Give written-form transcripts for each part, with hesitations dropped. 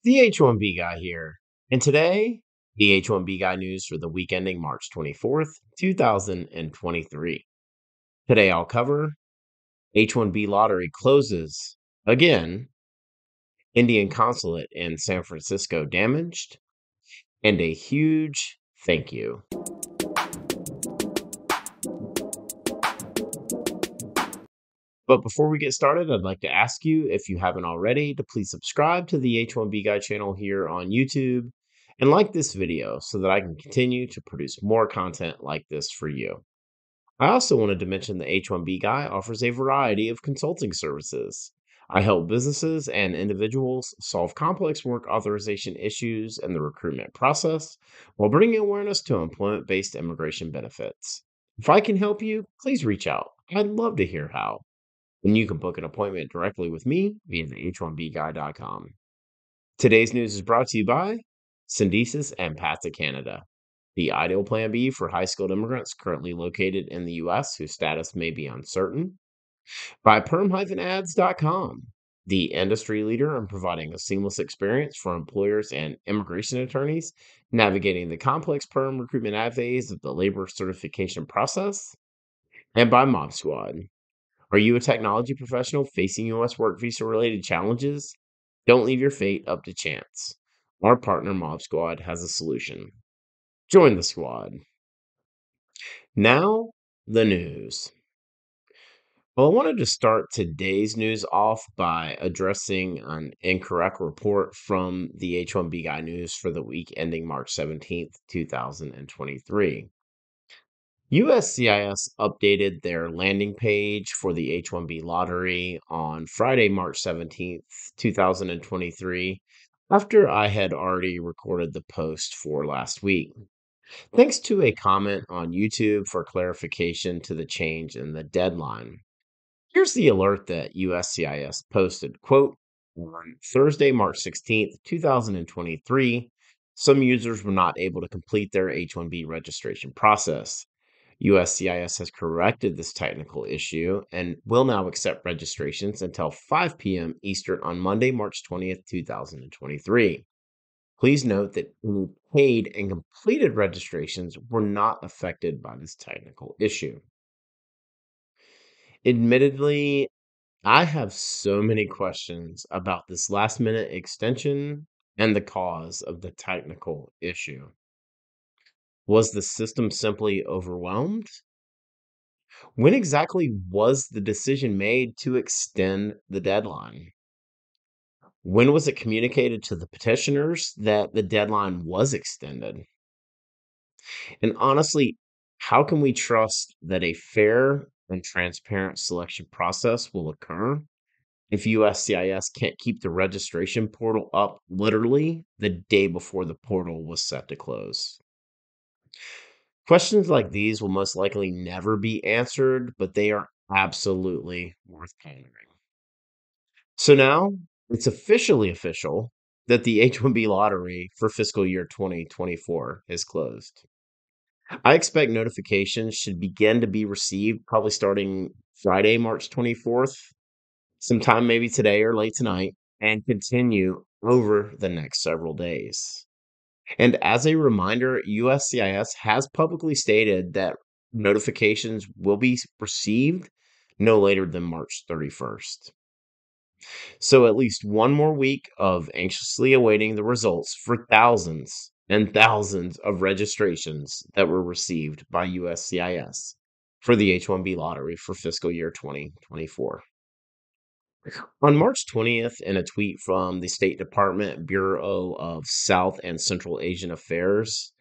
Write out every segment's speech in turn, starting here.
The H1B Guy here. And today, the H1B Guy news for the week ending March 24th, 2023. Today, I'll cover H1B lottery closes again, Indian consulate in San Francisco damaged, and a huge thank you. But before we get started, I'd like to ask you, if you haven't already, to please subscribe to the H1B Guy channel here on YouTube and like this video so that I can continue to produce more content like this for you. I also wanted to mention the H1B Guy offers a variety of consulting services. I help businesses and individuals solve complex work authorization issues and the recruitment process while bringing awareness to employment based immigration benefits. If I can help you, please reach out. I'd love to hear how. And you can book an appointment directly with me via the h1bguy.com. Today's news is brought to you by Syndesis and Path to Canada, the ideal plan B for high skilled immigrants currently located in the U.S. whose status may be uncertain. By PERM-Ads.com, the industry leader in providing a seamless experience for employers and immigration attorneys navigating the complex PERM recruitment ad phase of the labor certification process. And by Mob Squad. Are you a technology professional facing U.S. work visa related challenges? Don't leave your fate up to chance. Our partner Mob Squad has a solution. Join the squad. Now, the news. Well, I wanted to start today's news off by addressing an incorrect report from the H1B Guy News for the week ending March 17th, 2023. USCIS updated their landing page for the H1B lottery on Friday, March 17th, 2023, after I had already recorded the post for last week. Thanks to a comment on YouTube for clarification to the change in the deadline. Here's the alert that USCIS posted, quote, on Thursday, March 16th, 2023, some users were not able to complete their H1B registration process. USCIS has corrected this technical issue and will now accept registrations until 5 p.m. Eastern on Monday, March 20th, 2023. Please note that any paid and completed registrations were not affected by this technical issue. Admittedly, I have so many questions about this last minute extension and the cause of the technical issue. Was the system simply overwhelmed? When exactly was the decision made to extend the deadline? When was it communicated to the petitioners that the deadline was extended? And honestly, how can we trust that a fair and transparent selection process will occur if USCIS can't keep the registration portal up literally the day before the portal was set to close? Questions like these will most likely never be answered, but they are absolutely worth pondering. So now it's officially official that the H1B lottery for fiscal year 2024 is closed. I expect notifications should begin to be received probably starting Friday, March 24th, sometime maybe today or late tonight, and continue over the next several days. And as a reminder, USCIS has publicly stated that notifications will be received no later than March 31st. So at least one more week of anxiously awaiting the results for thousands and thousands of registrations that were received by USCIS for the H1B lottery for fiscal year 2024. On March 20th, in a tweet from the State Department Bureau of South and Central Asian Affairs,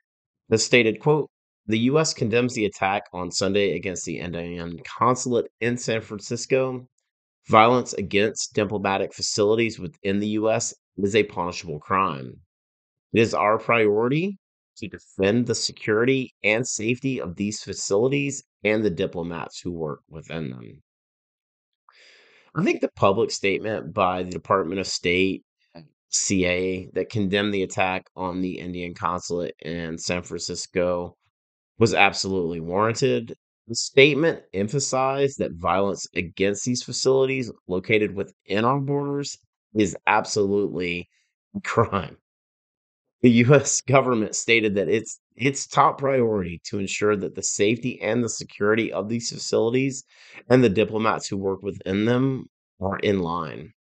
this stated, quote, the U.S. condemns the attack on Sunday against the Indian consulate in San Francisco. Violence against diplomatic facilities within the U.S. is a punishable crime. It is our priority to defend the security and safety of these facilities and the diplomats who work within them. I think the public statement by the Department of State, CA, that condemned the attack on the Indian consulate in San Francisco was absolutely warranted. The statement emphasized that violence against these facilities located within our borders is absolutely crime. The U.S. government stated that its top priority to ensure that the safety and the security of these facilities and the diplomats who work within them are in line.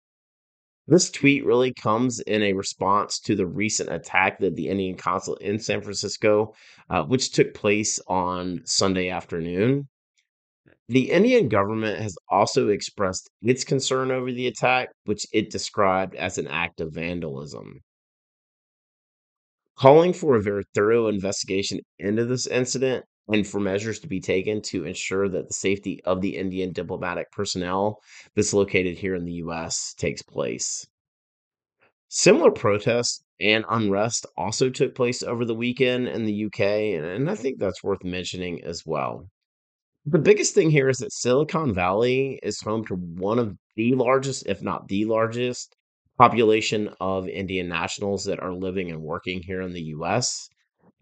This tweet really comes in a response to the recent attack that the Indian consulate in San Francisco, which took place on Sunday afternoon. The Indian government has also expressed its concern over the attack, which it described as an act of vandalism, calling for a very thorough investigation into this incident and for measures to be taken to ensure that the safety of the Indian diplomatic personnel that's located here in the U.S. takes place. Similar protests and unrest also took place over the weekend in the UK, and I think that's worth mentioning as well. The biggest thing here is that Silicon Valley is home to one of the largest, if not the largest, population of Indian nationals that are living and working here in the US.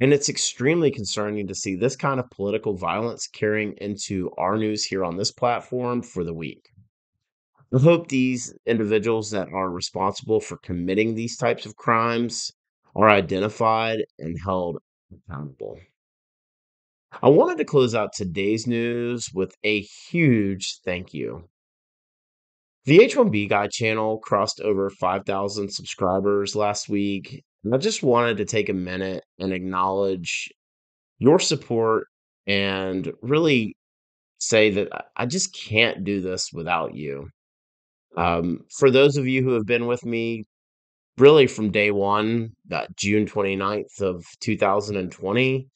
And it's extremely concerning to see this kind of political violence carrying into our news here on this platform for the week. I hope these individuals that are responsible for committing these types of crimes are identified and held accountable. I wanted to close out today's news with a huge thank you. The H1B Guy channel crossed over 5,000 subscribers last week, and I just wanted to take a minute and acknowledge your support and really say that I just can't do this without you. For those of you who have been with me really from day one, that June 29th of 2020,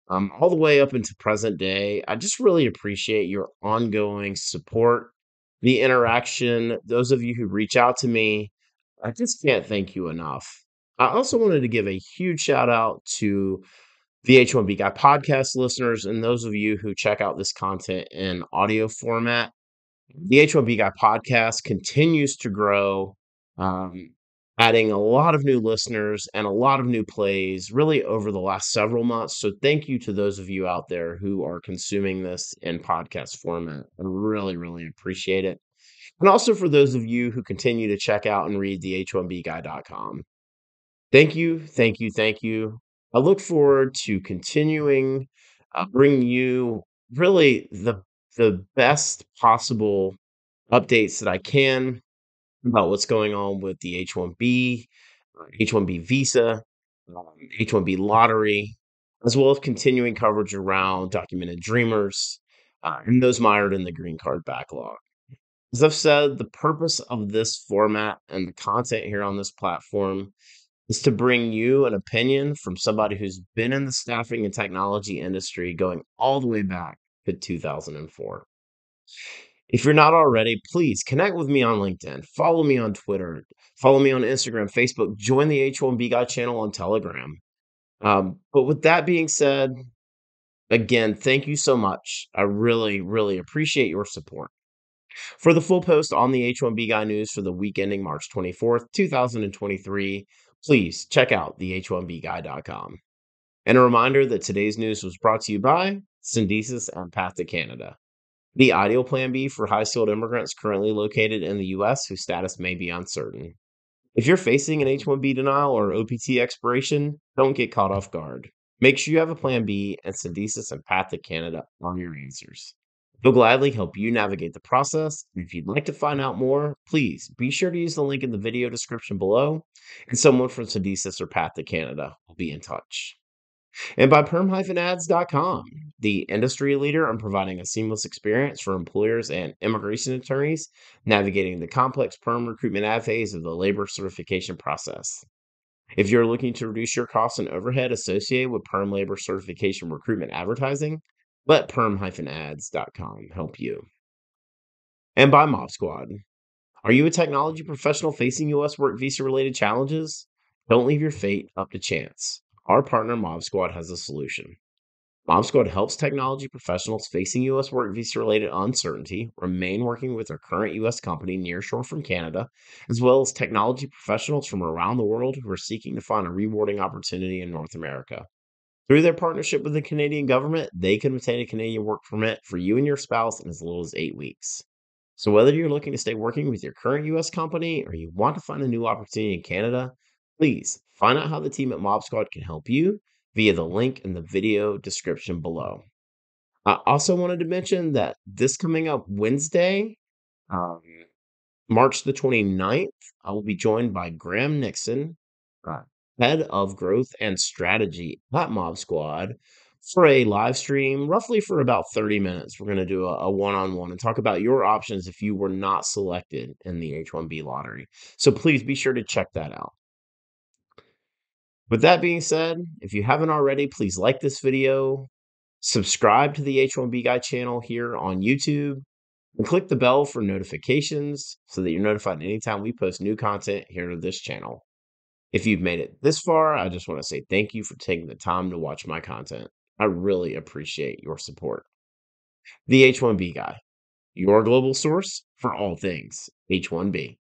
all the way up into present day, I just really appreciate your ongoing support, the interaction, those of you who reach out to me. I just can't thank you enough. I also wanted to give a huge shout out to the H1B Guy podcast listeners and those of you who check out this content in audio format. The H1B Guy podcast continues to grow, um, adding a lot of new listeners and a lot of new plays really over the last several months. So, thank you to those of you out there who are consuming this in podcast format. I really, really appreciate it. And also for those of you who continue to check out and read the H1BGuy.com. Thank you, thank you, thank you. I look forward to continuing bringing you really the best possible updates that I can about what's going on with the H1B, H1B visa, H1B lottery, as well as continuing coverage around documented dreamers and those mired in the green card backlog. As I've said, the purpose of this format and the content here on this platform is to bring you an opinion from somebody who's been in the staffing and technology industry going all the way back to 2004. If you're not already, please connect with me on LinkedIn, follow me on Twitter, follow me on Instagram, Facebook, join the H1B Guy channel on Telegram. But with that being said, again, thank you so much. I really, really appreciate your support. For the full post on the H1B Guy news for the week ending March 24th, 2023, please check out the H1BGuy.com. And a reminder that today's news was brought to you by Syndesis and Path to Canada, the ideal plan B for high-skilled immigrants currently located in the U.S. whose status may be uncertain. If you're facing an H-1B denial or OPT expiration, don't get caught off guard. Make sure you have a plan B, and Syndesis and Path to Canada are your answers. They'll gladly help you navigate the process, and if you'd like to find out more, please be sure to use the link in the video description below, and someone from Syndesis or Path to Canada will be in touch. And by PERM-Ads.com, the industry leader in providing a seamless experience for employers and immigration attorneys navigating the complex PERM recruitment ad phase of the labor certification process. If you're looking to reduce your costs and overhead associated with PERM labor certification recruitment advertising, let PERM-Ads.com help you. And by Mob Squad. Are you a technology professional facing U.S. work visa-related challenges? Don't leave your fate up to chance. Our partner Mob Squad has a solution. Mob Squad helps technology professionals facing U.S. work visa-related uncertainty remain working with their current U.S. company nearshore from Canada, as well as technology professionals from around the world who are seeking to find a rewarding opportunity in North America. Through their partnership with the Canadian government, they can obtain a Canadian work permit for you and your spouse in as little as 8 weeks. So whether you're looking to stay working with your current U.S. company or you want to find a new opportunity in Canada, Please find out how the team at Mob Squad can help you via the link in the video description below. I also wanted to mention that this coming up Wednesday, um, March the 29th, I will be joined by Graham Nixon, uh, head of growth and strategy at Mob Squad, for a live stream, roughly for about 30 minutes. We're going to do a one-on-one and talk about your options if you were not selected in the H1B lottery. So please be sure to check that out. With that being said, if you haven't already, please like this video, subscribe to the H1B Guy channel here on YouTube, and click the bell for notifications so that you're notified anytime we post new content here to this channel. If you've made it this far, I just want to say thank you for taking the time to watch my content. I really appreciate your support. The H1B Guy, your global source for all things H1B.